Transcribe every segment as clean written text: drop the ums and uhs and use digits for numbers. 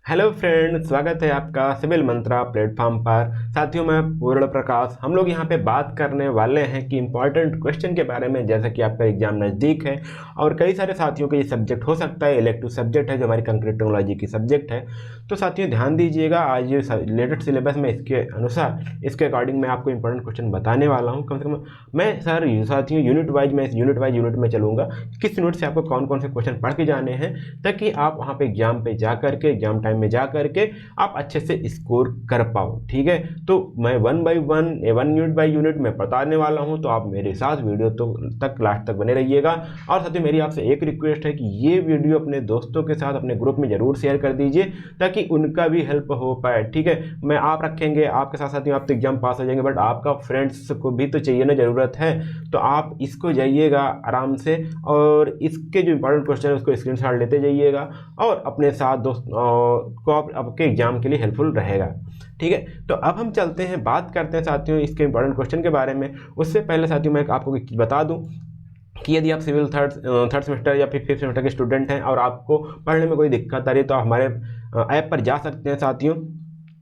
Hello friend, स्वागत है आपका सिविल मंत्रा प्लेटफॉर्म पर। साथियों, मैं पूर्ण प्रकाश। हम लोग यहाँ पे बात करने वाले हैं कि इंपॉर्टेंट क्वेश्चन के बारे में, जैसा कि आपका एग्जाम नज़दीक है और कई सारे साथियों का ये सब्जेक्ट हो सकता है, इलेक्टिव सब्जेक्ट है जो हमारी कंक्रीट टेक्नोलॉजी की सब्जेक्ट है। तो साथियों ध्यान दीजिएगा, आज ये लेटेस्ट सिलेबस में इसके अनुसार इसके अकॉर्डिंग मैं आपको इंपॉर्टेंट क्वेश्चन बताने वाला हूँ। कम से कम मैं साथियों यूनिट वाइज यूनिट में चलूँगा, किस यूनिट से आपको कौन कौन से क्वेश्चन पढ़ के जाने हैं, ताकि आप वहाँ पे एग्जाम पे जा करके एग्जाम टाइम में जा करके आप अच्छे से स्कोर कर पाओ। ठीक है, तो मैं वन यूनिट बाय यूनिट में बताने वाला हूं, तो आप मेरे साथ वीडियो तो तक लास्ट तक बने रहिएगा। और साथ ही मेरी आपसे एक रिक्वेस्ट है कि ये वीडियो अपने दोस्तों के साथ अपने ग्रुप में जरूर शेयर कर दीजिए, ताकि उनका भी हेल्प हो पाए। ठीक है, मैं आप रखेंगे आपके साथ साथ आप तो एग्जाम पास हो जाएंगे, बट आपका फ्रेंड्स को भी तो चाहिए ना, ज़रूरत है। तो आप इसको जाइएगा आराम से, और इसके जो इंपॉर्टेंट क्वेश्चन है उसको स्क्रीनशॉट लेते जाइएगा, और अपने साथ दोस्त को आपके एग्जाम के लिए हेल्पफुल रहेगा। ठीक है, तो अब हम चलते हैं, बात करते हैं साथियों इसके इंपॉर्टेंट क्वेश्चन के बारे में। उससे पहले साथियों मैं आपको बता दूं कि यदि आप सिविल थर्ड सेमेस्टर या फिर फिफ्थ सेमेस्टर के स्टूडेंट हैं और आपको पढ़ने में कोई दिक्कत आ रही है, तो आप हमारे ऐप पर जा सकते हैं साथियों।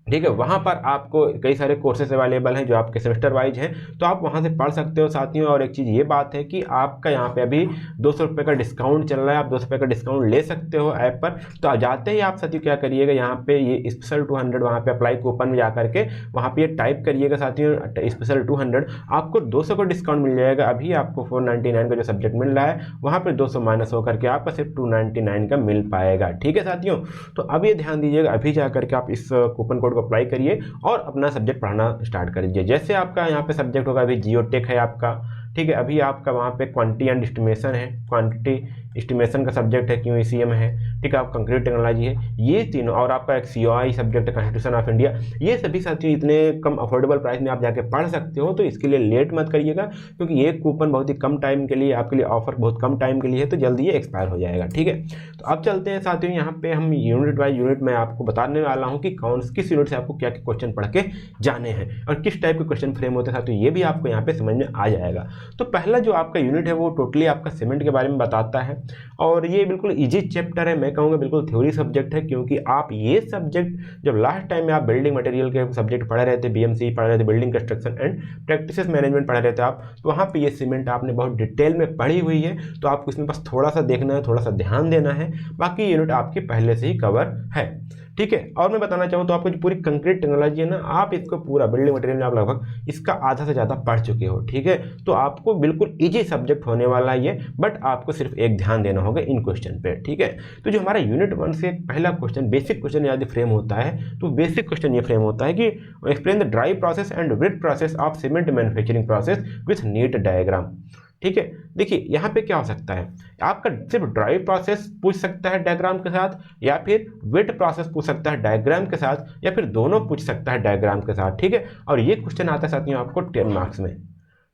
ठीक है, वहाँ पर आपको कई सारे कोर्सेज अवेलेबल हैं जो आपके सेमेस्टर वाइज हैं, तो आप वहाँ से पढ़ सकते हो साथियों। और एक चीज़ ये बात है कि आपका यहाँ पे अभी 200 रुपये का डिस्काउंट चल रहा है, आप 200 रुपये का डिस्काउंट ले सकते हो ऐप पर। तो आप जाते ही आप साथियों क्या करिएगा, यहाँ पे ये स्पेशल 200 वहाँ पे अप्लाई कूपन में जा करके वहाँ पे ये टाइप करिएगा साथियों, स्पेशल 200, आपको 200 का डिस्काउंट मिल जाएगा। अभी आपको 499 का जो सब्जेक्ट मिल रहा है, वहाँ पर 200 माइनस होकर के आपका सिर्फ 299 का मिल पाएगा। ठीक है साथियों, तो अब ये ध्यान दीजिएगा, अभी जा करके आप इस कूपन कोड को अप्लाई करिए और अपना सब्जेक्ट पढ़ना स्टार्ट कर दीजिए। जैसे आपका यहाँ पे सब्जेक्ट होगा, अभी जियोटेक है आपका। ठीक है, अभी आपका वहाँ पे क्वांटिटी एंड एस्टिमेशन है, क्वांटिटी एस्टिमेशन का सब्जेक्ट है, क्यूईसीएम है। ठीक है, आप कंक्रीट टेक्नोलॉजी है, ये तीनों, और आपका एक सीओआई सब्जेक्ट है, कॉन्स्टिट्यूशन ऑफ इंडिया। ये सभी साथियों इतने कम अफोर्डेबल प्राइस में आप जाके पढ़ सकते हो, तो इसके लिए लेट मत करिएगा, क्योंकि ये कूपन बहुत ही कम टाइम के लिए, आपके लिए ऑफर बहुत कम टाइम के लिए है, तो जल्दी ये एक्सपायर हो जाएगा। ठीक है, तो अब चलते हैं साथियों, यहाँ पे हम यूनिट बाय यूनिट में आपको बताने वाला हूँ कि किस यूनिट से आपको क्या क्या क्वेश्चन पढ़ के जाने हैं और किस टाइप के क्वेश्चन फ्रेम होते हैं साथियों, ये भी आपको यहाँ पे समझ में आ जाएगा। तो पहला जो आपका यूनिट है वो टोटली आपका सीमेंट के बारे में बताता है, और ये बिल्कुल इजी चैप्टर है, मैं कहूँगा बिल्कुल थ्योरी सब्जेक्ट है। क्योंकि आप ये सब्जेक्ट जब लास्ट टाइम में आप बिल्डिंग मटेरियल के सब्जेक्ट पढ़े रहे थे, बीएमसी पढ़ रहे थे, building construction and practices management पढ़ रहे थे आप, तो वहाँ पे ये सीमेंट आपने बहुत डिटेल में पढ़ी हुई है। तो आपको इसमें बस थोड़ा सा देखना है, थोड़ा सा ध्यान देना है, बाकी यूनिट आपके पहले से ही कवर है। ठीक है, और मैं बताना चाहूँ तो आपको जो पूरी कंक्रीट टेक्नोलॉजी है ना, आप इसको पूरा बिल्डिंग मटेरियल में आप लगभग इसका आधा से ज़्यादा पढ़ चुके हो। ठीक है, तो आपको बिल्कुल इजी सब्जेक्ट होने वाला है ये, बट आपको सिर्फ एक ध्यान देना होगा इन क्वेश्चन पे। ठीक है, तो जो हमारा यूनिट 1 से पहला क्वेश्चन, बेसिक क्वेश्चन यदि फ्रेम होता है, तो बेसिक क्वेश्चन ये फ्रेम होता है कि explain the dry process and wet process of cement manufacturing process with neat diagram. ठीक है, देखिए यहाँ पे क्या हो सकता है, आपका सिर्फ ड्राई प्रोसेस पूछ सकता है डायग्राम के साथ, या फिर वेट प्रोसेस पूछ सकता है डायग्राम के साथ, या फिर दोनों पूछ सकता है डायग्राम के साथ। ठीक है, और ये क्वेश्चन आता है साथियों आपको 10 मार्क्स में।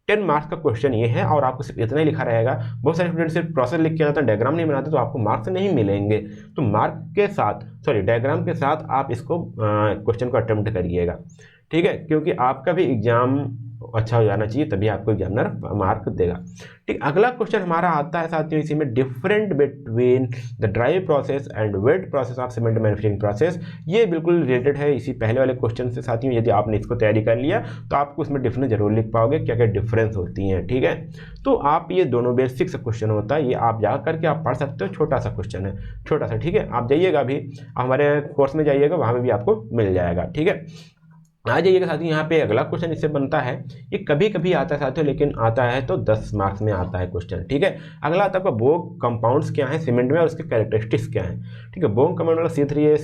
10 मार्क्स का क्वेश्चन ये है, और आपको सिर्फ इतना ही लिखा रहेगा। बहुत सारे स्टूडेंट सिर्फ प्रोसेस लिख के आते हैं, डायग्राम नहीं बनाते, तो आपको मार्क्स नहीं मिलेंगे। तो मार्क के साथ, सॉरी डायग्राम के साथ आप इसको क्वेश्चन को अटेम्प्ट करिएगा। ठीक है, क्योंकि आपका भी एग्जाम अच्छा हो जाना चाहिए, तभी आपको एग्जामिनर मार्क देगा। ठीक, अगला क्वेश्चन हमारा आता है साथियों इसी में, different between the dry process and wet process of cement manufacturing process. ये बिल्कुल रिलेटेड है इसी पहले वाले क्वेश्चन से साथियों। यदि आपने इसको तैयारी कर लिया तो आपको उसमें डिफरेंस जरूर लिख पाओगे, क्या क्या डिफरेंस होती हैं। ठीक है, तो आप ये दोनों बेसिक सा क्वेश्चन होता है, ये आप जा करके आप पढ़ सकते हो, छोटा सा क्वेश्चन है, छोटा सा। ठीक है, आप जाइएगा अभी हमारे कोर्स में जाइएगा, वहाँ पर भी आपको मिल जाएगा। ठीक है, आ जाइएगा साथियों, यहाँ पे अगला क्वेश्चन इससे बनता है, ये कभी कभी आता है साथियों, लेकिन आता है तो 10 मार्क्स में आता है क्वेश्चन। ठीक है, अगला आता है आपका बोग कंपाउंड्स क्या है सीमेंट में और उसके कैरेक्टरिस्टिक्स क्या है। ठीक है, बोग कंपाउंड मतलब C3A,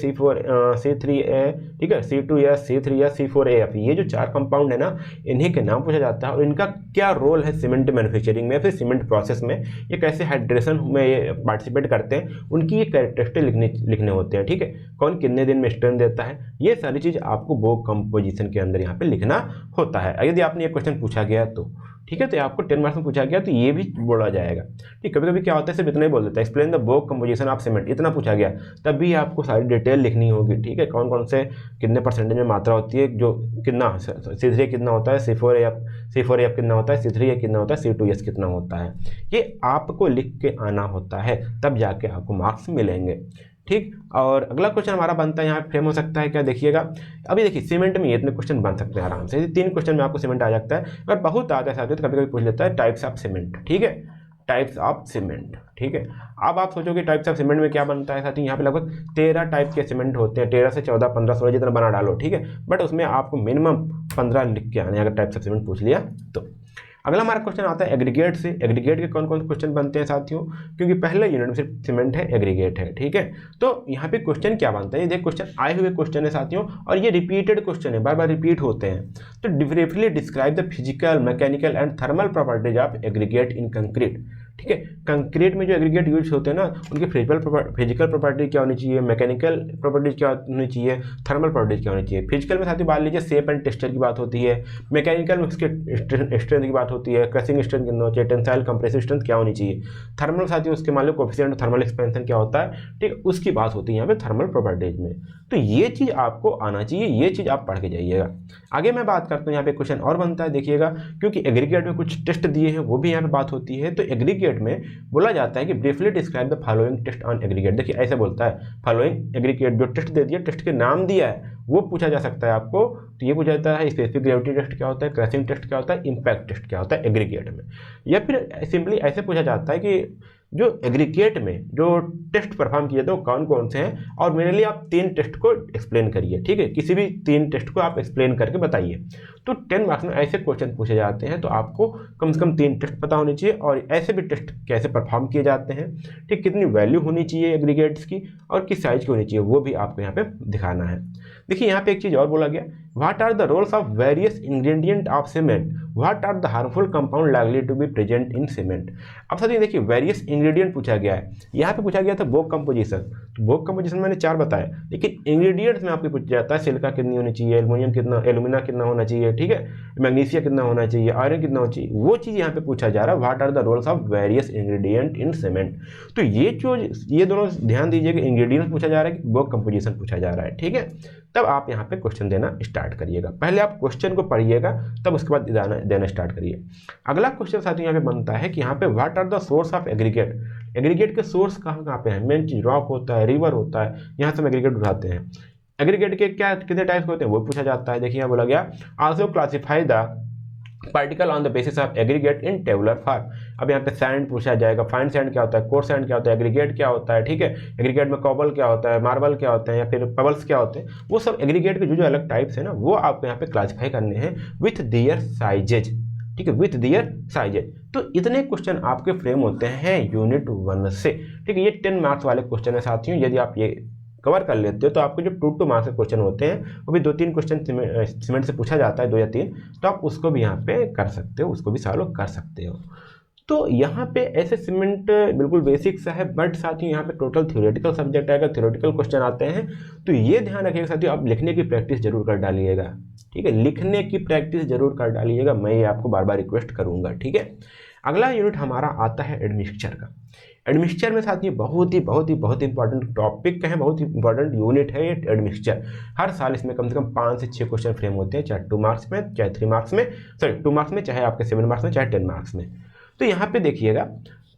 C3A, ठीक है, C2S, C3S, C4AF, ये जो 4 कंपाउंड है ना, इन्हीं के नाम पूछा जाता है, और इनका क्या रोल है सीमेंट मैन्युफैक्चरिंग में, फिर सीमेंट प्रोसेस में, ये कैसे हाइड्रेशन में ये पार्टिसिपेट करते हैं, उनकी ये कैरेक्टरिस्टिक लिखने होते हैं। ठीक है, कौन कितने दिन में स्ट्रेंथ देता है, ये सारी चीज़ आपको बोग कंपोजिशन के अंदर यहाँ पे लिखना होता है। यदि आपने ये क्वेश्चन पूछा गया तो, ठीक है, तो आपको 10 मार्क्स में पूछा गया तो ये भी बोला जाएगा। ठीक, कभी कभी क्या होता है सिर्फ इतना ही बोल देता है, explain the Bogue composition of cement, इतना पूछा गया, तब भी आपको सारी डिटेल लिखनी होगी। ठीक है, कौन कौन से कितने परसेंटेज में मात्रा होती है, जो कितना C3A कितना होता है, C4AF कितना होता है, C3A कितना होता है, C2S कितना होता है, ये आपको लिख के आना होता है, तब जाके आपको मार्क्स मिलेंगे। ठीक। और अगला क्वेश्चन हमारा बनता है यहाँ फ्रेम हो सकता है क्या, देखिएगा अभी देखिए सीमेंट में ये इतने क्वेश्चन बन सकते हैं आराम से, 3 क्वेश्चन में आपको सीमेंट आ जाता है, अगर बहुत आता है साथियों तो कभी कभी पूछ लेता है टाइप्स ऑफ सीमेंट, ठीक है, टाइप्स ऑफ सीमेंट, ठीक है। अब आप सोचोगे टाइप्स ऑफ सीमेंट में क्या बनता है साथियों, यहाँ पे लगभग 13 टाइप के सीमेंट होते हैं, 13 से 14, 15, 16 जितना बना डालो, ठीक है, बट उसमें आपको मिनिमम 15 लिख के आने अगर टाइप्स ऑफ सीमेंट पूछ लिया तो। अगला हमारा क्वेश्चन आता है एग्रीगेट से। एग्रीगेट के कौन कौन से क्वेश्चन बनते हैं साथियों, क्योंकि पहले यूनिट में सिर्फ सीमेंट है, एग्रीगेट है, ठीक है। तो यहाँ पे क्वेश्चन क्या बनता है, ये देख क्वेश्चन आए हुए क्वेश्चन है साथियों, और ये रिपीटेड क्वेश्चन है, बार बार रिपीट होते हैं। तो briefly describe the physical, mechanical and thermal properties of aggregate in concrete, ठीक है। कंक्रीट में जो एग्रीगेट यूज होते हैं ना, उनकी फिजिकल प्रॉपर्टी क्या होनी चाहिए, मैकेनिकल प्रॉपर्टीज क्या होनी चाहिए, थर्मल प्रॉपर्टीज क्या होनी चाहिए। फिजिकल में साथियों मान लीजिए शेप एंड टेक्सचर की बात होती है, मैकेनिकल में उसके स्ट्रेंथ की बात होती है, क्रशिंग स्ट्रेंथ कितना होना चाहिए, टेंसाइल कंप्रेसिव स्ट्रेंथ क्या होनी चाहिए। थर्मल साथियों उसके मान लो कोएफिशिएंट थर्मल एक्सपेंशन क्या होता है, ठीक, उसकी बात होती है यहाँ पे थर्मल प्रॉपर्टीज में। तो ये चीज़ आपको आना चाहिए, ये चीज़ आप पढ़ के जाइएगा। आगे मैं बात करता हूँ, यहाँ पे क्वेश्चन और बनता है, देखिएगा क्योंकि एग्रीगेट में कुछ टेस्ट दिए हैं वो भी यहाँ पे बात होती है। तो एग्रीगेट में बोला जाता है कि briefly describe the following test on aggregate. देखिए ऐसे बोलता है फॉलोइंग एग्रीगेट, जो टेस्ट दे दिया, टेस्ट के नाम दिया है वो पूछा जा सकता है आपको। तो ये पूछा जाता है स्पेसिफिक ग्रेविटी टेस्ट क्या होता है, क्रशिंग टेस्ट क्या होता है, इंपैक्ट टेस्ट क्या होता है एग्रीगेट में। या फिर सिंपली ऐसे पूछा जाता है कि जो एग्रीगेट में जो टेस्ट परफॉर्म किए थे वो कौन कौन से हैं, और मेरे लिए आप 3 टेस्ट को एक्सप्लेन करिए, ठीक है, किसी भी 3 टेस्ट को आप एक्सप्लेन करके बताइए। तो 10 मार्क्स में ऐसे क्वेश्चन पूछे जाते हैं, तो आपको कम से कम 3 टेस्ट पता होनी चाहिए, और ऐसे भी टेस्ट कैसे परफॉर्म किए जाते हैं, ठीक, कितनी वैल्यू होनी चाहिए एग्रीगेट्स की और किस साइज की होनी चाहिए, वो भी आपको यहाँ पे दिखाना है। देखिए यहाँ पे एक चीज़ और बोला गया, what are the roles of various ingredient of cement, what are the harmful compound likely to be present in cement. अब साथियों देखिए वेरियस इंग्रेडिएंट पूछा गया है, यहाँ पे पूछा गया था बोक कंपोजिशन। तो बोक कंपोजिशन मैंने 4 बताए, लेकिन इंग्रेडिएंट्स में आपको पूछा जाता है सिलिका कितनी होनी चाहिए, एल्युमिनियम कितना, एल्यूमिना कितना होना चाहिए, ठीक है, मैग्नीशिया कितना होना चाहिए, आयरन कितना होना चाहिए, वो चीज़ यहाँ पे पूछा जा रहा है, what are the roles of various ingredient in cement. तो ये दोनों ध्यान दीजिएगा, इंग्रेडिएंट्स पूछा जा रहा है कि बोक कंपोजिशन पूछा जा रहा है, ठीक है। तब आप यहाँ पे क्वेश्चन देना स्टार्ट करिएगा, पहले आप क्वेश्चन को पढ़िएगा तब उसके बाद देना स्टार्ट करिए। अगला क्वेश्चन साथियों यहाँ पे बनता है कि यहाँ पे what are the source of aggregate. Aggregate के सोर्स कहाँ पे है, मेन चीज रॉक होता है, रिवर होता है, यहाँ से हम एग्रीगेट उठाते हैं। एग्रीगेट के क्या कितने टाइप्स होते हैं वो पूछा जाता है। देखिए यहाँ बोला गया also classify the particle on the basis of aggregate in tabular form. अब यहाँ पे सैंड पूछा जाएगा, फाइन सैंड क्या होता है, कोर्स सैंड क्या होता है, एग्रीगेट क्या होता है, ठीक है, एग्रीगेट में कॉबल क्या होता है, मार्बल क्या होते हैं, या फिर पबल्स क्या होते हैं, वो सब एग्रीगेट के जो अलग टाइप्स है ना वो आपको यहाँ पे क्लासीफाई करने हैं विथ दियर साइजेज, ठीक है, विथ दियर साइजेज। तो इतने क्वेश्चन आपके फ्रेम होते हैं यूनिट 1 से, ठीक है। ये 10 मार्क्स वाले क्वेश्चन है साथियों, यदि आप ये कवर कर लेते हो तो आपको जो 2 मार्क्स के क्वेश्चन होते हैं वो भी 2-3 क्वेश्चन सीमेंट से पूछा जाता है, 2 या 3, तो आप उसको भी यहाँ पे कर सकते हो, उसको भी सॉल्व कर सकते हो। तो यहाँ पे ऐसे सीमेंट बिल्कुल बेसिक सा है, बट साथियों यहाँ पे टोटल थ्योरेटिकल सब्जेक्ट आएगा, थ्योरेटिकल क्वेश्चन आते हैं। तो ये ध्यान रखिएगा साथियों, आप लिखने की प्रैक्टिस जरूर कर डालिएगा, ठीक है, लिखने की प्रैक्टिस जरूर कर डालिएगा, मैं ये आपको बार बार रिक्वेस्ट करूँगा, ठीक है। अगला यूनिट हमारा आता है एडमिक्सचर का। एडमिक्सचर में साथियों बहुत ही इंपॉर्टेंट टॉपिक है, बहुत ही इंपॉर्टेंट यूनिट है ये एडमिक्सचर। हर साल इसमें कम से कम 5 से 6 क्वेश्चन फ्रेम होते हैं, चाहे 2 मार्क्स में, चाहे 3 मार्क्स में, सॉरी 2 मार्क्स में, चाहे आपके 7 मार्क्स में, चाहे 10 मार्क्स में। तो यहाँ पे देखिएगा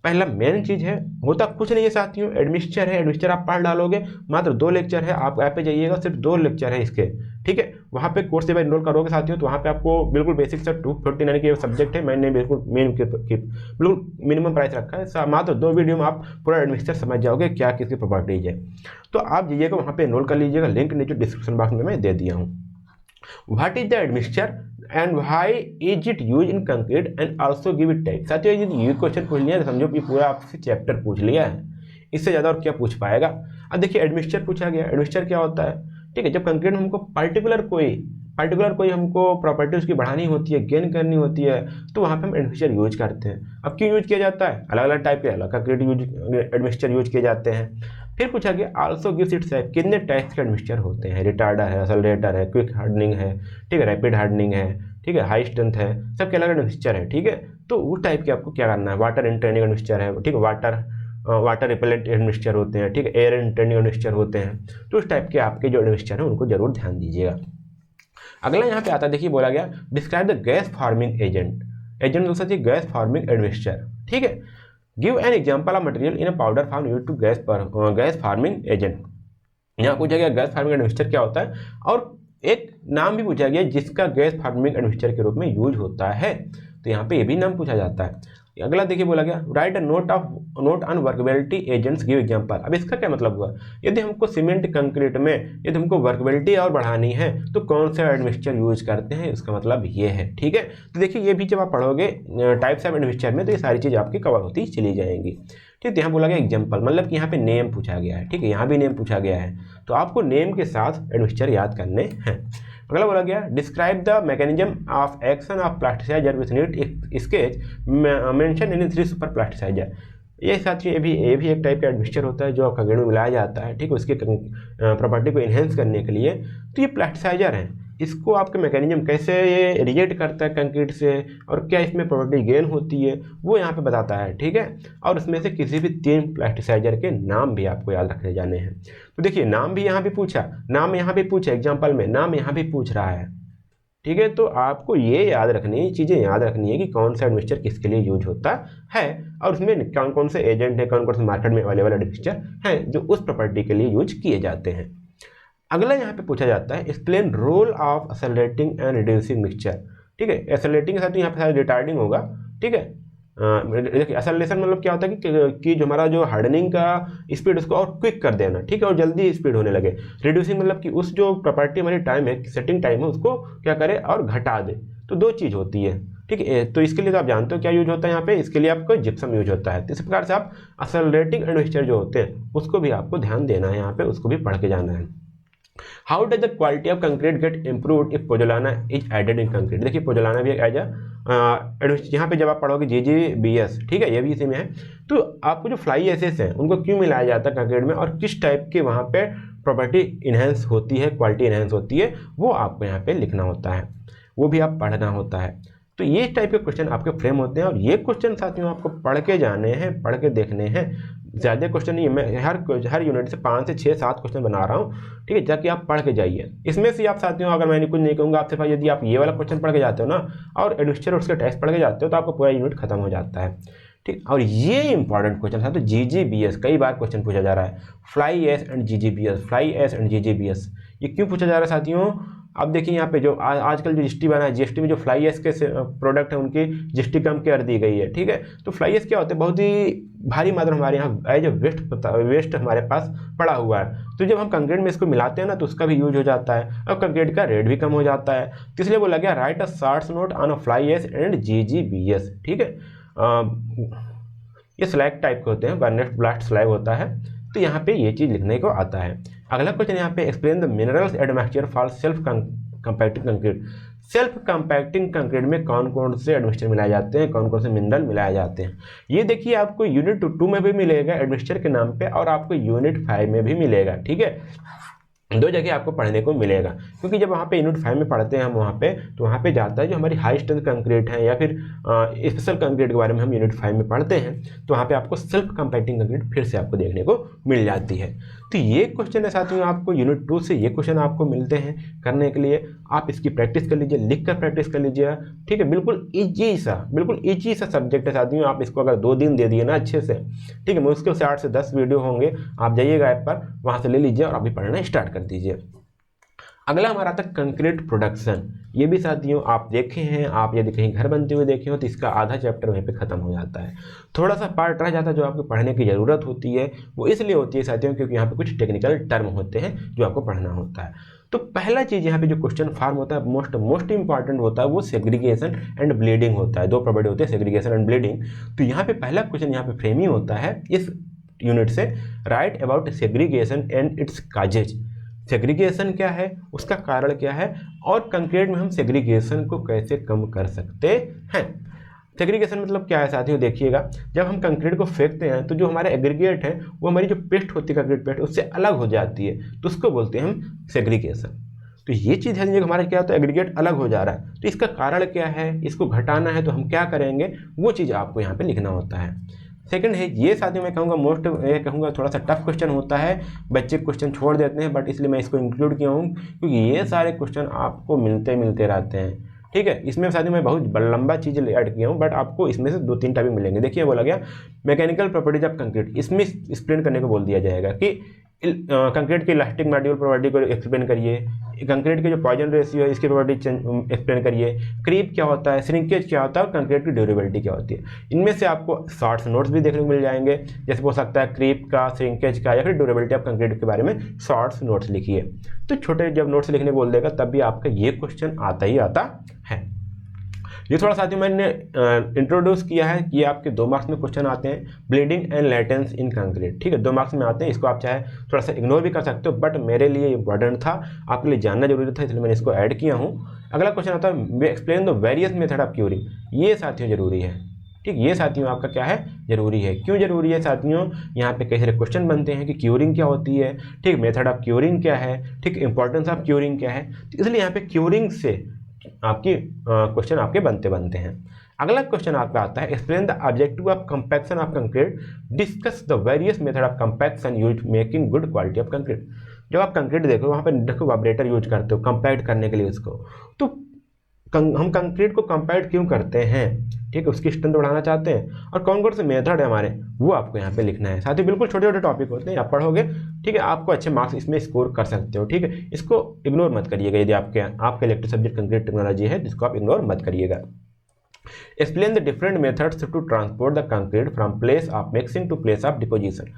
पहला मेन चीज़ है, होता कुछ नहीं है साथियों, एडमिक्सचर है, एडमिक्सचर आप पढ़ डालोगे, मात्र 2 लेक्चर है, आप ऐप पे जाइएगा, सिर्फ 2 लेक्चर है इसके, ठीक है। वहाँ पे कोर्स जब एनरोल करोगे साथियों तो वहाँ पे आपको बिल्कुल बेसिक सा 249 की सब्जेक्ट है, मैंने बिल्कुल बिल्कुल मिनिमम प्राइस रखा है, मात्र 2 वीडियो में आप पूरा एडमिक्सचर समझ जाओगे क्या किसकी प्रॉपर्टीज है। तो आप जाइएगा वहाँ पे एनरोल कर लीजिएगा, लिंक नीचे डिस्क्रिप्शन बॉक्स में मैं दे दिया हूँ। What is the admixture and why is it use in concrete and also give it type. साथियों यदि ये क्वेश्चन पूछ लिया तो समझो कि पूरा आपसे चैप्टर पूछ लिया है, इससे ज़्यादा और क्या पूछ पाएगा। अब देखिए एडमिक्सचर पूछा गया, एडमिक्सचर क्या होता है, ठीक है, जब कंक्रीट में हमको पर्टिकुलर कोई हमको प्रॉपर्टी उसकी बढ़ानी होती है, गेन करनी होती है, तो वहाँ पे हम एडमिक्सचर यूज करते हैं। अब क्यों यूज किया जाता है, अलग अलग टाइप के अलग कंक्रीट एडमिक्सचर यूज किए जाते हैं। फिर पूछा गया आल्सो गिव्स इट्स टाइप, कितने टाइप्स के एडमिक्सचर होते हैं, रिटार्डर है, एक्सेलरेटर है, क्विक हार्डनिंग है, ठीक है, रैपिड हार्डनिंग है, ठीक है, हाई स्ट्रेंथ है, सबके अलग एडमिक्सचर है, ठीक है। तो उस टाइप के आपको क्या करना है, वाटर इंटरनिंग एडमिक्सचर है, ठीक है, वाटर रिपेलेंट एडमिक्सचर होते हैं, ठीक है, एयर इंटरनिंग एडमिक्सचर होते हैं। तो उस टाइप के आपके जो एडमिक्सचर है उनको जरूर ध्यान दीजिएगा। अगला यहाँ पे आता है, देखिए बोला गया describe the gas forming agent. Agent दूसरा चीज गैस फार्मिंग एडमिक्सचर, ठीक है। Give an example of material in a powder form use to gas forming agent. यहाँ पूछा गया गैस फार्मिंग एडमिक्सचर क्या होता है, और एक नाम भी पूछा गया जिसका गैस फार्मिंग एडमिक्सचर के रूप में यूज होता है, तो यहाँ पे ये भी नाम पूछा जाता है। अगला देखिए बोला गया right a note on workability agents give example. अब इसका क्या मतलब हुआ, यदि हमको सीमेंट कंक्रीट में यदि हमको वर्केबिलिटी और बढ़ानी है तो कौन सा एडमिक्सचर यूज करते हैं, इसका मतलब ये है। ठीक है, तो देखिए ये भी जब आप पढ़ोगे टाइप्स ऑफ एडमिक्सचर में तो ये सारी चीज़ आपकी कवर होती चली जाएंगी। ठीक है, यहाँ बोला गया एग्जाम्पल, मतलब कि यहाँ पे नेम पूछा गया है। ठीक है, यहाँ भी नेम पूछा गया है, तो आपको नेम के साथ एडमिक्सचर याद करने हैं। अगला बोला गया describe the mechanism of action of plasticiser with neat sketch mention in 3 super plasticiser. ये साथियों ये भी एक टाइप का एडमिक्सचर होता है जो कंक्रीट में मिलाया जाता है। ठीक है, उसके प्रॉपर्टी को इन्हेंस करने के लिए। तो ये प्लास्टिसाइजर है, इसको आपके मैकेनिज्म कैसे ये रिएक्ट करता है कंक्रीट से और क्या इसमें प्रॉपर्टी गेन होती है वो यहाँ पे बताता है। ठीक है, और उसमें से किसी भी 3 प्लास्टिसाइजर के नाम भी आपको याद रखने जाने हैं। तो देखिए नाम भी यहाँ भी पूछा, नाम यहाँ भी पूछा, एग्जाम्पल में नाम यहाँ भी पूछ रहा है। ठीक है, तो आपको ये याद रखनी है, चीज़ें याद रखनी है कि कौन सा एडमिक्सचर किसके लिए यूज होता है और उसमें कौन कौन से एजेंट है, कौन कौन से मार्केट में अवेलेबल एडमिक्सचर हैं जो उस प्रॉपर्टी के लिए यूज किए जाते हैं। अगला यहाँ पे पूछा जाता है explain role of accelerating and reducing mixture. ठीक है, एक्सेलरेटिंग के साथ यहाँ पे रिटार्डिंग होगा। ठीक है, देखिए एक्सेलरेशन मतलब क्या होता है कि जो हमारा जो हार्डनिंग का स्पीड उसको और क्विक कर देना। ठीक है, और जल्दी स्पीड होने लगे। रिड्यूसिंग मतलब कि उस जो प्रॉपर्टी हमारी टाइम है, सेटिंग टाइम है, उसको क्या करे और घटा दे। तो 2 चीज़ होती है। ठीक है, तो इसके लिए तो आप जानते हो क्या यूज होता है यहाँ पे, इसके लिए आपको जिप्सम यूज होता है। तो इस प्रकार से आप एक्सेलरेटिंग एडमिक्सचर जो होते हैं उसको भी आपको ध्यान देना है, यहाँ पे उसको भी पढ़ के जाना है। How does the quality of concrete get improved if pozzolana is added in concrete. देखिए पोजोलाना भी एज यहाँ पे जब आप पढ़ोगे GGBS, ठीक है, ये भी इसी में है। तो आपको जो फ्लाई एसेस हैं उनको क्यों मिलाया जाता है कंक्रीट में और किस टाइप के वहाँ पे प्रॉपर्टी इन्हेंस होती है, क्वालिटी इन्हेंस होती है, वो आपको यहाँ पे लिखना होता है, वो भी आप पढ़ना होता है। तो ये टाइप के क्वेश्चन आपके फ्रेम होते हैं और ये क्वेश्चन साथियों आपको पढ़ के जाने हैं, पढ़ के देखने हैं। ज़्यादा क्वेश्चन नहीं है, मैं हर यूनिट से 5 से 6 7 क्वेश्चन बना रहा हूँ। ठीक है, ताकि आप पढ़ के जाइए। इसमें से आप साथियों अगर मैंने कुछ नहीं कहूँगा आपसे भाई, यदि आप ये वाला क्वेश्चन पढ़ के जाते हो ना और एडमिक्सचर और उसके टेस्ट पढ़ के जाते हो तो आपका पूरा यूनिट खत्म हो जाता है। ठीक, और ये इंपॉर्टेंट क्वेश्चन था। तो GGBS कई बार क्वेश्चन पूछा जा रहा है, fly ash and GGBS, fly ash and GGBS, ये क्यों पूछा जा रहा है साथियों। अब देखिए यहाँ पे जो आजकल जो GST बना है, GST में जो फ्लाई एस के प्रोडक्ट है उनकी GST कम कर दी गई है। ठीक है, तो फ्लाई एस क्या होते हैं, बहुत ही भारी मात्रा हमारे यहाँ एज ए वेस्ट हमारे पास पड़ा हुआ है। तो जब हम कंक्रीट में इसको मिलाते हैं ना तो उसका भी यूज हो जाता है और कंक्रीट का रेट भी कम हो जाता है। तो इसलिए बोला गया right a short note on a fly ash and GGBS। ठीक है, ये स्लैग टाइप के होते हैं, बर्नेट ब्लास्ट स्लैग होता है। तो यहाँ पे ये चीज़ लिखने को आता है। अगला क्वेश्चन यहाँ पे explain the minerals admixture for self compacting concrete. Self compacting concrete में कौन कौन से एडमिक्सचर मिलाए जाते हैं, कौन कौन से मिनरल मिलाए जाते हैं, ये देखिए आपको यूनिट 2 में भी मिलेगा एडमिक्सचर के नाम पे और आपको यूनिट 5 में भी मिलेगा। ठीक है, 2 जगह आपको पढ़ने को मिलेगा, क्योंकि जब वहाँ पे यूनिट 5 में पढ़ते हैं हम वहाँ पे, तो वहाँ पे जाता है जो हमारी हाई स्ट्रेंथ कंक्रीट है या फिर स्पेशल कंक्रीट के बारे में हम यूनिट 5 में पढ़ते हैं, तो वहाँ पे आपको सेल्फ कंपैक्टिंग कंक्रीट फिर से आपको देखने को मिल जाती है। तो ये क्वेश्चन है साथियों, आपको यूनिट 2 से ये क्वेश्चन आपको मिलते हैं करने के लिए। आप इसकी प्रैक्टिस कर लीजिए, लिख कर प्रैक्टिस कर लीजिए। ठीक है, बिल्कुल ईजी सा सब्जेक्ट है साथियों। आप इसको अगर 2 दिन दे दिए ना अच्छे से, ठीक है, मुश्किल से 8 से 10 वीडियो होंगे, आप जाइएगा ऐप पर, वहाँ से ले लीजिए और अभी पढ़ना स्टार्ट कर दीजिए। अगला हमारा था कंक्रीट प्रोडक्शन। ये भी साथियों आप देखे हैं, आप यदि कहीं घर बनते हुए देखे हो तो इसका आधा चैप्टर वहीं पे ख़त्म हो जाता है। थोड़ा सा पार्ट रह जाता है जो आपको पढ़ने की ज़रूरत होती है, वो इसलिए होती है साथियों क्योंकि यहाँ पे कुछ टेक्निकल टर्म होते हैं जो आपको पढ़ना होता है। तो पहला चीज़ यहाँ पे जो क्वेश्चन फॉर्म होता है मोस्ट इंपॉर्टेंट होता है वो सेग्रीगेशन एंड ब्लीडिंग होता है। 2 प्रॉपर्टी होते हैं सेग्रीगेशन एंड ब्लीडिंग। तो यहाँ पे पहला क्वेश्चन यहाँ पे फ्रेम ही होता है इस यूनिट से, right about segregation and it's causes. Segregation क्या है, उसका कारण क्या है और कंक्रीट में हम सेग्रीगेशन को कैसे कम कर सकते हैं। सेग्रीगेशन मतलब क्या है साथियों, देखिएगा जब हम कंक्रीट को फेंकते हैं तो जो हमारे एग्रीगेट है वो हमारी जो पेस्ट होती है कंक्रीट पेस्ट उससे अलग हो जाती है, तो उसको बोलते हैं हम सेग्रीगेशन। तो ये चीज़ है जो हमारा क्या होता है, एग्रीगेट अलग हो जा रहा है, तो इसका कारण क्या है, इसको घटाना है तो हम क्या करेंगे, वो चीज़ आपको यहाँ पर लिखना होता है। सेकंड है ये साथियों मैं कहूँगा थोड़ा सा टफ क्वेश्चन होता है, बच्चे क्वेश्चन छोड़ देते हैं, बट इसलिए मैं इसको इंक्लूड किया हूँ क्योंकि ये सारे क्वेश्चन आपको मिलते रहते हैं। ठीक है। इसमें साथ ही मैं बहुत लंबा चीज़ ऐड किया हूँ, बट आपको इसमें से 2-3 टॉपिक मिलेंगे। देखिए बोला गया मैकेनिकल प्रॉपर्टीज ऑफ कंक्रीट, इसमें एक्सप्लेन करने को बोल दिया जाएगा कि कंक्रीट की इलास्टिक मॉड्यूल प्रॉपर्टी को एक्सप्लेन करिए, कंक्रीट की जो पॉइजन रेशियो है इसकी प्रॉपर्टी एक्सप्लेन करिए, क्रीप क्या होता है, श्रिंकेज क्या होता है और कंक्रीट की ड्यूरेबिलिटी क्या होती है। इनमें से आपको शॉर्ट्स नोट्स भी देखने को मिल जाएंगे, जैसे हो सकता है क्रीप का, श्रिंकेज का या फिर ड्यूरेबिलिटी ऑफ कंक्रीट के बारे में शॉर्ट्स नोट्स लिखिए। तो छोटे जब नोट्स लिखने बोल देगा तब भी आपका ये क्वेश्चन आता ही आता है। ये थोड़ा साथियों मैंने इंट्रोड्यूस किया है कि आपके 2 मार्क्स में क्वेश्चन आते हैं, bleeding and laitance in concrete, ठीक है, 2 मार्क्स में आते हैं। इसको आप चाहे थोड़ा सा इग्नोर भी कर सकते हो, बट मेरे लिए इंपॉर्टेंट था, आपके लिए जानना जरूरी था, इसलिए मैंने इसको ऐड किया हूँ। अगला क्वेश्चन आता है explain the various method of curing, ये साथियों जरूरी है, ठीक, ये साथियों आपका क्या है, जरूरी है। क्यों जरूरी है साथियों, यहाँ पे कई सारे क्वेश्चन बनते हैं कि क्यूरिंग क्या होती है, ठीक, मेथड ऑफ क्यूरिंग क्या है, ठीक, इंपॉर्टेंस ऑफ क्यूरिंग क्या है, तो इसलिए यहाँ पे क्यूरिंग से आपकी क्वेश्चन आपके बनते हैं। अगला क्वेश्चन आपका आता है explain the objective of compaction of concrete, discuss the various method of compaction use making good quality of concrete. जब आप कंक्रीट देखो वहाँ पे देखो वाइब्रेटर यूज करते हो कंपैक्ट करने के लिए उसको, तो हम कंक्रीट को कंपैक्ट क्यों करते हैं, ठीक है, उसकी स्ट्रेंथ बढ़ाना चाहते हैं, और कौन कौन से मेथड है हमारे वो आपको यहाँ पे लिखना है। साथ ही बिल्कुल छोटे छोटे टॉपिक होते हैं, आप पढ़ोगे, ठीक है, आपको अच्छे मार्क्स इसमें स्कोर कर सकते हो, ठीक है, इसको इग्नोर मत करिएगा। यदि आपके इलेक्टिव सब्जेक्ट कंक्रीट टेक्नोलॉजी है जिसको आप इग्नोर मत करिएगा। Explain the different methods to transport the concrete from place of mixing to place of deposition.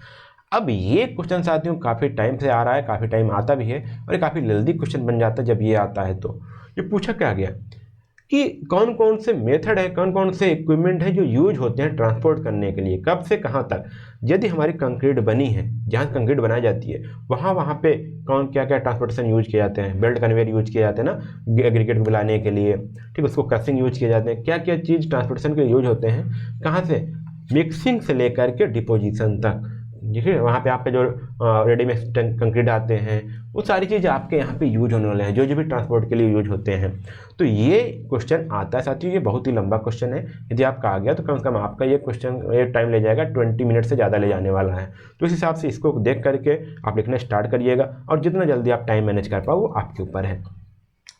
अब ये क्वेश्चन साथियों काफ़ी टाइम से आ रहा है, काफ़ी टाइम आता भी है, और ये काफ़ी जल्दी क्वेश्चन बन जाता है जब ये आता है। तो ये पूछा क्या गया कि कौन कौन से मेथड है, कौन कौन से इक्विपमेंट है जो यूज होते हैं ट्रांसपोर्ट करने के लिए, कब से कहाँ तक। यदि हमारी कंक्रीट बनी है, जहाँ कंक्रीट बनाई जाती है वहाँ पे कौन क्या क्या ट्रांसपोर्टेशन यूज किए जाते हैं, बेल्ट कन्वेयर यूज किए जाते हैं ना एग्रीगेट को मिलाने के लिए, ठीक, उसको क्रशिंग यूज किए जाते हैं, क्या क्या चीज़ ट्रांसपोर्टेशन के यूज होते हैं, कहाँ से, मिक्सिंग से लेकर के डिपोजिशन तक, ठीक है, वहाँ पे आपके जो रेडीमेड कंक्रीट आते हैं वो सारी चीज़ आपके यहाँ पे यूज होने वाले हैं, जो भी ट्रांसपोर्ट के लिए यूज होते हैं। तो ये क्वेश्चन आता है साथियों, ये बहुत ही लंबा क्वेश्चन है, यदि आपका आ गया तो कम से कम आपका ये क्वेश्चन ये टाइम ले जाएगा 20 मिनट से ज़्यादा ले जाने वाला है। तो इस हिसाब से इसको देख करके आप लिखना स्टार्ट करिएगा, और जितना जल्दी आप टाइम मैनेज कर पाओ वो आपके ऊपर है।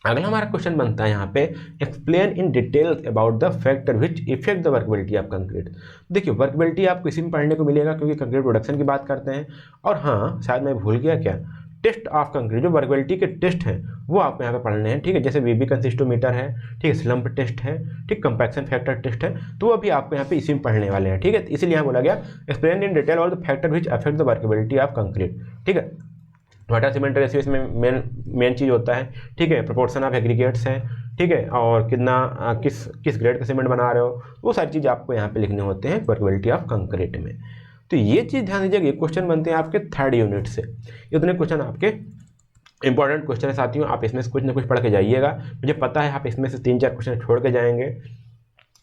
अगला हमारा क्वेश्चन बनता है यहाँ पे explain in detail about the factor which effect the workability of concrete. देखिए वर्कबिलिटी आपको इसी में पढ़ने को मिलेगा क्योंकि कंक्रीट प्रोडक्शन की बात करते हैं। और हाँ शायद मैं भूल गया क्या, टेस्ट ऑफ कंक्रीट, जो वर्कबिलिटी के टेस्ट हैं वो आपको यहाँ पे पढ़ने हैं, ठीक है, जैसे वीबी कंसिस्टोमीटर है, ठीक है, स्लम्प टेस्ट है, ठीक, कंपैक्शन फैक्टर टेस्ट है, तो वो भी आपको यहाँ पे इसी में पढ़ने वाले हैं, ठीक है। इसलिए यहाँ बोला गया explain in detail all the factor which affect the workability of concrete, ठीक है। वाटर सीमेंट रेशियो इसमें मेन चीज़ होता है, ठीक है, प्रोपोर्शन ऑफ एग्रीगेट्स है, ठीक है, और कितना किस ग्रेड का सीमेंट बना रहे हो, वो सारी चीज़ आपको यहाँ पे लिखने होते हैं वर्कबिलिटी ऑफ कंक्रीट में। तो ये चीज़ ध्यान दीजिएगा, ये क्वेश्चन बनते हैं आपके 3rd यूनिट से। इतने क्वेश्चन आपके इंपॉर्टेंट क्वेश्चन है साथियों, आप इसमें से कुछ ना कुछ पढ़ के जाइएगा। मुझे पता है आप इसमें से 3-4 क्वेश्चन छोड़ के जाएंगे,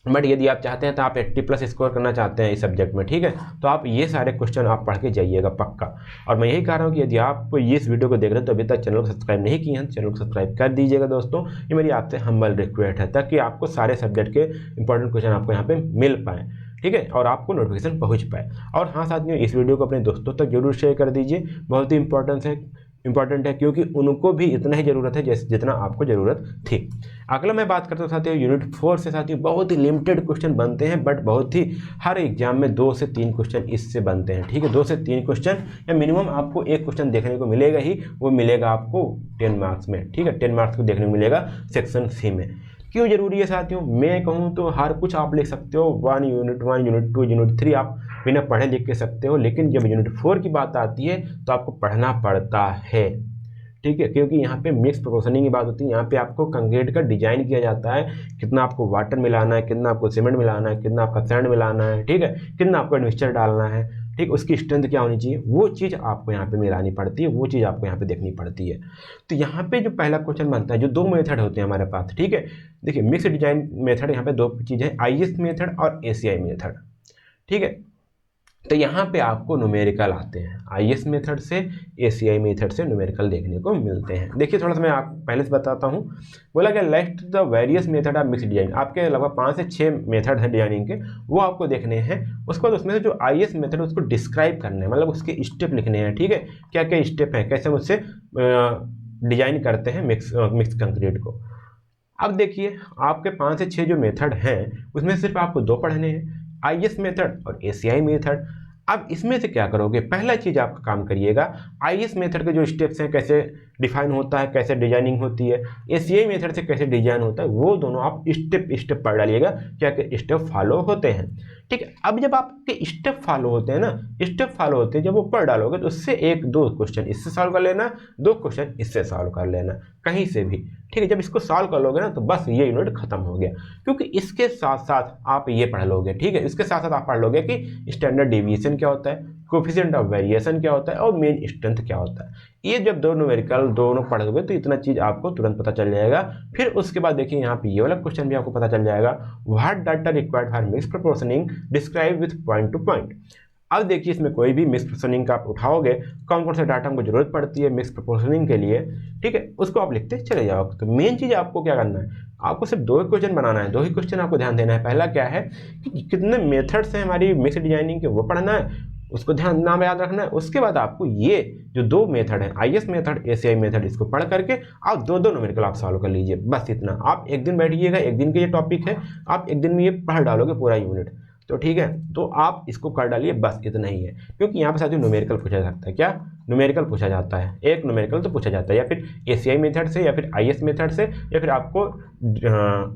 बट यदि आप चाहते हैं तो आप 80+ स्कोर करना चाहते हैं इस सब्जेक्ट में, ठीक है, तो आप ये सारे क्वेश्चन आप पढ़ के जाइएगा पक्का। और मैं यही कह रहा हूँ कि यदि आप इस वीडियो को देख रहे हो तो अभी तक चैनल को सब्सक्राइब नहीं किए हैं तो चैनल को सब्सक्राइब कर दीजिएगा दोस्तों, ये मेरी आपसे हम्बल रिक्वेस्ट है, ताकि आपको सारे सब्जेक्ट के इंपॉर्टेंट क्वेश्चन आपको यहाँ पे मिल पाएँ, ठीक है, और आपको नोटिफिकेशन पहुँच पाए। और हाँ साथियों, इस वीडियो को अपने दोस्तों तक जरूर शेयर कर दीजिए, बहुत ही इंपॉर्टेंट है क्योंकि उनको भी इतना ही ज़रूरत है जितना आपको ज़रूरत थी। अगला मैं बात करता हूँ साथियों यूनिट 4 से। साथियों बहुत ही लिमिटेड क्वेश्चन बनते हैं, बट बहुत ही हर एग्जाम में 2 से 3 क्वेश्चन इससे बनते हैं, ठीक है, 2 से 3 क्वेश्चन या मिनिमम आपको 1 क्वेश्चन देखने को मिलेगा ही, वो मिलेगा आपको 10 मार्क्स में, ठीक है, 10 मार्क्स को देखने को मिलेगा सेक्शन सी में। क्यों जरूरी है साथियों, मैं कहूँ तो हर कुछ आप लिख सकते हो, 1 यूनिट 1 यूनिट 2 यूनिट 3 आप बिना पढ़े लिख के सकते हो, लेकिन जब यूनिट 4 की बात आती है तो आपको पढ़ना पड़ता है, ठीक है, क्योंकि यहाँ पे मिक्स प्रोपोर्शनिंग की बात होती है। यहाँ पे आपको कंक्रीट का डिजाइन किया जाता है, कितना आपको वाटर मिलाना है, कितना आपको सीमेंट मिलाना है, कितना आपका सैंड मिलाना है, ठीक है, कितना आपको एडमिक्सचर डालना है, ठीक, उसकी स्ट्रेंथ क्या होनी चाहिए, वो चीज़ आपको यहाँ पे मिलानी पड़ती है, वो चीज़ आपको यहाँ पे देखनी पड़ती है। तो यहाँ पे जो पहला क्वेश्चन बनता है, जो 2 मेथड होते हैं हमारे पास, ठीक है, देखिए मिक्स डिजाइन मेथड, यहाँ पे 2 चीज़ें, IS मेथड और ACI मेथड, ठीक है। तो यहाँ पे आपको न्यूमेरिकल आते हैं, IS मेथड से ACI मेथड से न्यूमेरिकल देखने को मिलते हैं। देखिए थोड़ा सा मैं आप पहले से बताता हूँ, बोला गया list the various method of mix design, आपके लगभग 5 से 6 मेथड हैं डिजाइनिंग के, वो आपको देखने हैं। उसके बाद उसमें से जो IS मेथड उसको डिस्क्राइब करने हैं, मतलब उसके स्टेप लिखने हैं, ठीक है, क्या क्या स्टेप हैं, कैसे हम उससे डिजाइन करते हैं मिक्स कंक्रीट को। अब देखिए आपके 5 से 6 जो मेथड हैं उसमें सिर्फ आपको 2 पढ़ने हैं, आईएस मेथड और एसीआई मेथड। अब इसमें से क्या करोगे, पहला चीज़ आपका काम करिएगा, आईएस मेथड के जो स्टेप्स हैं कैसे डिफाइन होता है, कैसे डिजाइनिंग होती है, एसीआई मेथड से कैसे डिजाइन होता है, वो दोनों आप स्टेप स्टेप पढ़ डालिएगा, क्या क्या स्टेप फॉलो होते हैं। ठीक है, अब जब आपके स्टेप फॉलो होते हैं ना, स्टेप फॉलो होते हैं जब वो पढ़ डालोगे तो उससे 1-2 क्वेश्चन इससे सॉल्व कर लेना, 2 क्वेश्चन इससे सॉल्व कर लेना, कहीं से भी। ठीक है, जब इसको सॉल्व कर लोगे ना तो बस ये यूनिट खत्म हो गया, क्योंकि इसके साथ साथ आप ये पढ़ लोगे। ठीक है, इसके साथ साथ आप पढ़ लोगे कि स्टैंडर्ड डेविएशन क्या होता है, कोफिशिएंट ऑफ वेरिएशन क्या होता है और मेन स्ट्रेंथ क्या होता है। ये जब दो न्यूमेरिकल दोनों पढ़ लोगे तो इतना चीज़ आपको तुरंत पता चल जाएगा। फिर उसके बाद देखिए यहाँ पे ये वाला क्वेश्चन भी आपको पता चल जाएगा, what data required for mix proportioning describe with point to point. अब देखिए इसमें कोई भी मिक्स प्रोपोर्शनिंग का आप उठाओगे, कौन कौन सा डाटा हमको जरूरत पड़ती है मिक्स प्रोपोर्शनिंग के लिए, ठीक है, उसको आप लिखते चले जाओ। तो मेन चीज़ आपको क्या करना है, आपको सिर्फ 2 क्वेश्चन बनाना है, 2 ही क्वेश्चन आपको ध्यान देना है। पहला क्या है कि कितने मेथड्स हैं हमारी मिक्स डिजाइनिंग के, वो पढ़ना है, उसको ध्यान नाम याद रखना है। उसके बाद आपको ये जो 2 मेथड है, आईएस मेथड, एसीआई मेथड, इसको पढ़ करके आप 2-2 न्यूमेरिकल आप सॉल्व कर लीजिए, बस इतना। आप एक दिन बैठिएगा, एक दिन के ये टॉपिक है, आप एक दिन में ये पढ़ डालोगे पूरा यूनिट, तो ठीक है, तो आप इसको कर डालिए, बस इतना ही है। क्योंकि यहाँ पर साथियों न्यूमेरिकल पूछा जाता है, क्या न्यूमेरिकल पूछा जाता है, एक न्यूमेरिकल तो पूछा जाता है, या फिर एसीआई मेथड से, या फिर आईएस मेथड से, या फिर आपको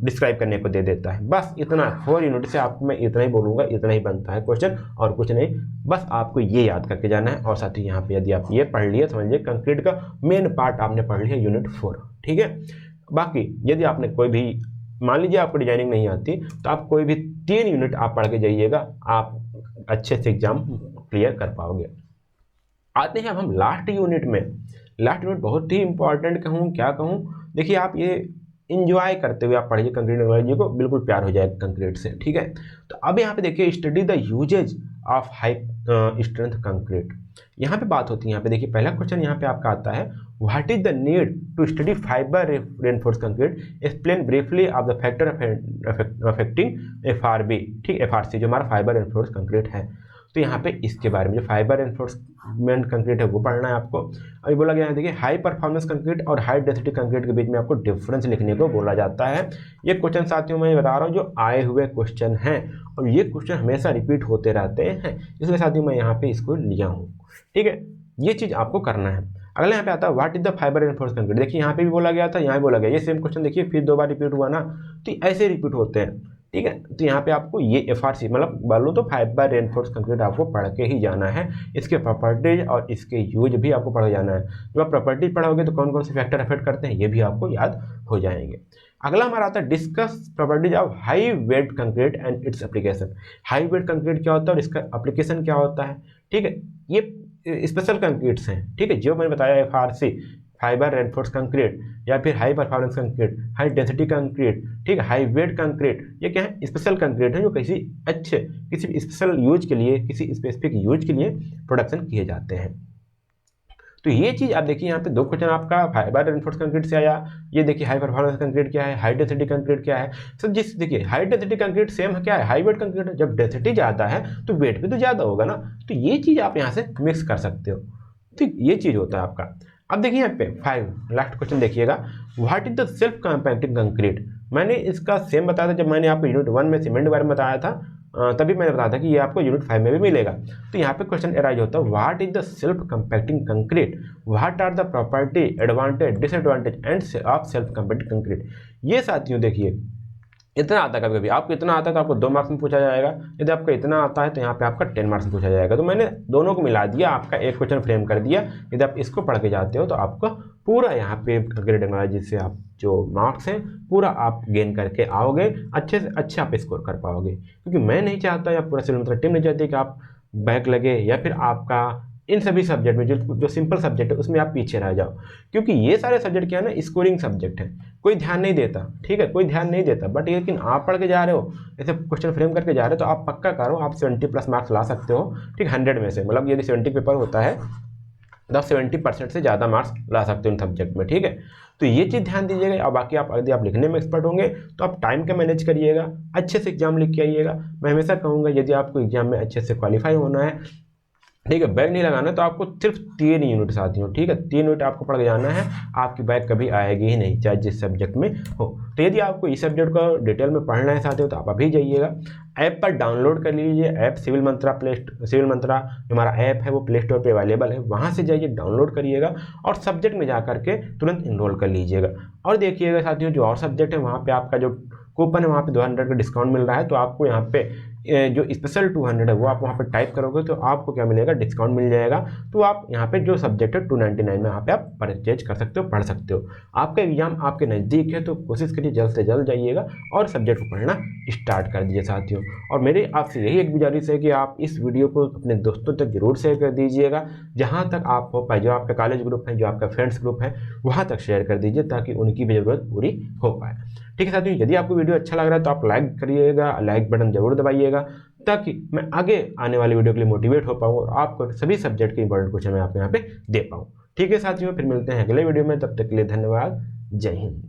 डिस्क्राइब करने को दे देता है, बस इतना। 4 यूनिट से आपको मैं इतना ही बोलूँगा, इतना ही बनता है क्वेश्चन और कुछ नहीं, बस आपको ये याद करके जाना है। और साथ ही यहाँ पे यदि आप ये पढ़ लिए, समझिए कंक्रीट का मेन पार्ट आपने पढ़ लिया यूनिट 4, ठीक है। बाकी यदि आपने कोई भी, मान लीजिए आपको डिजाइनिंग नहीं आती, तो आप कोई भी 3 यूनिट आप पढ़ के जाइएगा, आप अच्छे से एग्जाम क्लियर कर पाओगे। आते हैं अब हम लास्ट यूनिट में। लास्ट यूनिट बहुत ही इंपॉर्टेंट कहूँ, क्या कहूँ, देखिए आप ये इंजॉय करते हुए आप पढ़िए कंक्रीट टेक्नोलॉजी को, बिल्कुल प्यार हो जाएगा कंक्रीट से, ठीक है। तो अब यहाँ पे देखिए, study the uses of high strength concrete, यहाँ पे बात होती है। यहाँ पे देखिए पहला क्वेश्चन यहाँ पे आपका आता है, what is the need to study fibre reinforce concrete, explain briefly of the factor affecting FRB, ठीक, एफआरसी जो हमारा फाइबर रेनफोर्स कंक्रीट है। तो यहाँ पे इसके बारे में जो फाइबर रेनफोर्समेंट कंक्रीट है वो पढ़ना है आपको। अभी बोला गया है, देखिए हाई परफॉर्मेंस कंक्रीट और हाई डेंसिटी कंक्रीट के बीच में आपको डिफरेंस लिखने को बोला जाता है। ये क्वेश्चन साथियों मैं बता रहा हूँ जो आए हुए क्वेश्चन हैं, और ये क्वेश्चन हमेशा रिपीट होते रहते हैं, इसलिए साथियों मैं यहाँ पे इसको लिया हूँ, ठीक है। ये चीज़ आपको करना है। अगला यहाँ पे आता है, what is the fibre reinforce concrete. देखिए यहाँ पे भी बोला गया था, यहाँ भी बोला गया, ये सेम क्वेश्चन देखिए फिर 2 बार रिपीट हुआ ना, तो ऐसे रिपीट होते हैं, ठीक है। तो यहाँ पे आपको ये एफआरसी मतलब बोलो तो फाइबर रेनफोर्स कंक्रीट आपको पढ़ के ही जाना है, इसके प्रॉपर्टीज और इसके यूज भी आपको पढ़ जाना है। जब आप प्रॉपर्टीज पढ़ोगे तो कौन कौन से फैक्टर अफेक्ट करते हैं ये भी आपको याद हो जाएंगे। अगला हमारा आता है, discuss properties of high wait concrete and its application. High wait concrete क्या होता है और इसका एप्लीकेशन क्या होता है, ठीक है। ये स्पेशल कंक्रीट्स हैं, ठीक है, जो मैंने बताया एफआरसी, फाइबर रेनफोर्स कंक्रीट, या फिर high performance concrete, high density concrete, ठीक है, हाई वेट कंक्रीट, ये क्या है, स्पेशल कंक्रीट है जो किसी अच्छे, किसी स्पेशल यूज के लिए, किसी स्पेसिफिक यूज के लिए प्रोडक्शन किए जाते हैं। तो ये चीज़ आप देखिए, यहाँ पे 2 क्वेश्चन आपका फाइबर रेनफोर्स कंक्रीट से आया। ये देखिए हाई परफॉर्मेंस कंक्रीट क्या है, हाई डेंसिटी कंक्रीट क्या है। सर जिस देखिए हाई डेंसिटी कंक्रीट सेम क्या है, हाई वेट कंक्रीट है। जब डेंसिटी ज़्यादा है तो वेट भी तो ज़्यादा होगा ना, तो ये चीज़ आप यहाँ से मिक्स कर सकते हो, ठीक, ये चीज़ होता है आपका। अब देखिए यहाँ पे 5 लास्ट क्वेश्चन देखिएगा, what is the self compacting concrete. मैंने इसका सेम बताया था जब मैंने आपको यूनिट 1 में सीमेंट के बारे में बताया था, तभी मैंने बताया था कि ये आपको यूनिट 5 में भी मिलेगा। तो यहाँ पे क्वेश्चन एराइज होता है, what is the self compacting concrete, what are the property, advantage, disadvantage and of self compacting concrete. ये साथियों देखिए इतना आता है, कभी कभी आपको इतना आता है तो आपको 2 मार्क्स में पूछा जाएगा, यदि आपको इतना आता है तो यहाँ पे आपका 10 मार्क्स में पूछा जाएगा। तो मैंने दोनों को मिला दिया, आपका एक क्वेश्चन फ्रेम कर दिया। यदि आप इसको पढ़ के जाते हो तो आपको पूरा यहाँ पे कंक्रीट टेक्नोलॉजी से आप जो मार्क्स हैं पूरा आप गेन करके आओगे, अच्छे से अच्छे आप स्कोर कर पाओगे। क्योंकि मैं नहीं चाहता या पूरा सिविल मतलब टीम नहीं चाहती कि आप बैक लगे या फिर आपका इन सभी सब्जेक्ट में जो सिंपल सब्जेक्ट है उसमें आप पीछे रह जाओ। क्योंकि ये सारे सब्जेक्ट क्या है ना, स्कोरिंग सब्जेक्ट है, कोई ध्यान नहीं देता, ठीक है, कोई ध्यान नहीं देता। बट लेकिन आप पढ़ के जा रहे हो, ऐसे क्वेश्चन फ्रेम करके जा रहे हो, तो आप पक्का करो आप 70+ मार्क्स ला सकते हो, ठीक, 100 में से। मतलब यदि 70 पेपर होता है तो आप 70% से ज़्यादा मार्क्स ला सकते हो इन सब्जेक्ट में, ठीक है। तो ये चीज़ ध्यान दीजिएगा। और बाकी आप यदि आप लिखने में एक्सपर्ट होंगे तो आप टाइम का मैनेज करिएगा, अच्छे से एग्जाम लिख के आइएगा। मैं हमेशा कहूँगा यदि आपको एग्जाम में अच्छे से क्वालिफाई होना है ठीक है। बैक नहीं लगाना तो आपको सिर्फ 3 यूनिट साथियों, ठीक है, 3 यूनिट आपको पढ़ के जाना है, आपकी बैक कभी आएगी ही नहीं, चाहे जिस सब्जेक्ट में हो। तो यदि आपको इस सब्जेक्ट को डिटेल में पढ़ना है साथियों तो आप अभी जाइएगा ऐप पर डाउनलोड कर लीजिए ऐप सिविल मंत्रा सिविल मंत्रा जो हमारा ऐप है वो प्ले स्टोर पर अवेलेबल है, वहाँ से जाइए डाउनलोड करिएगा और सब्जेक्ट में जा करके तुरंत इनरोल कर लीजिएगा। और देखिएगा साथियों जो और सब्जेक्ट है वहाँ पर आपका जो कूपन है वहाँ पे 200 का डिस्काउंट मिल रहा है, तो आपको यहाँ पे जो स्पेशल 200 है वो आप वहाँ पे टाइप करोगे तो आपको क्या मिलेगा, डिस्काउंट मिल जाएगा। तो आप यहाँ पे जो सब्जेक्ट है 299 में यहाँ पे आप परचेज कर सकते हो, पढ़ सकते हो। आपका एग्जाम आपके नज़दीक है तो कोशिश करिए जल्द से जल्द जाइएगा और सब्जेक्ट को पढ़ना स्टार्ट कर दीजिए साथियों। और मेरी आपसे यही एक गुजारिश है कि आप इस वीडियो को अपने दोस्तों तक जरूर शेयर कर दीजिएगा, जहाँ तक आप हो पाए, जो आपका कॉलेज ग्रुप है, जो आपका फ्रेंड्स ग्रुप है, वहाँ तक शेयर कर दीजिए ताकि उनकी भी ज़रूरत पूरी हो पाए। ठीक है साथियों, यदि आपको वीडियो अच्छा लग रहा है तो आप लाइक करिएगा, लाइक बटन जरूर दबाइएगा ताकि मैं आगे आने वाली वीडियो के लिए मोटिवेट हो पाऊँ और आपको सभी सब्जेक्ट के इंपॉर्टेंट क्वेश्चन मैं आपको यहाँ पे दे पाऊँ। ठीक है साथियों, फिर मिलते हैं अगले वीडियो में, तब तक के लिए धन्यवाद, जय हिंद।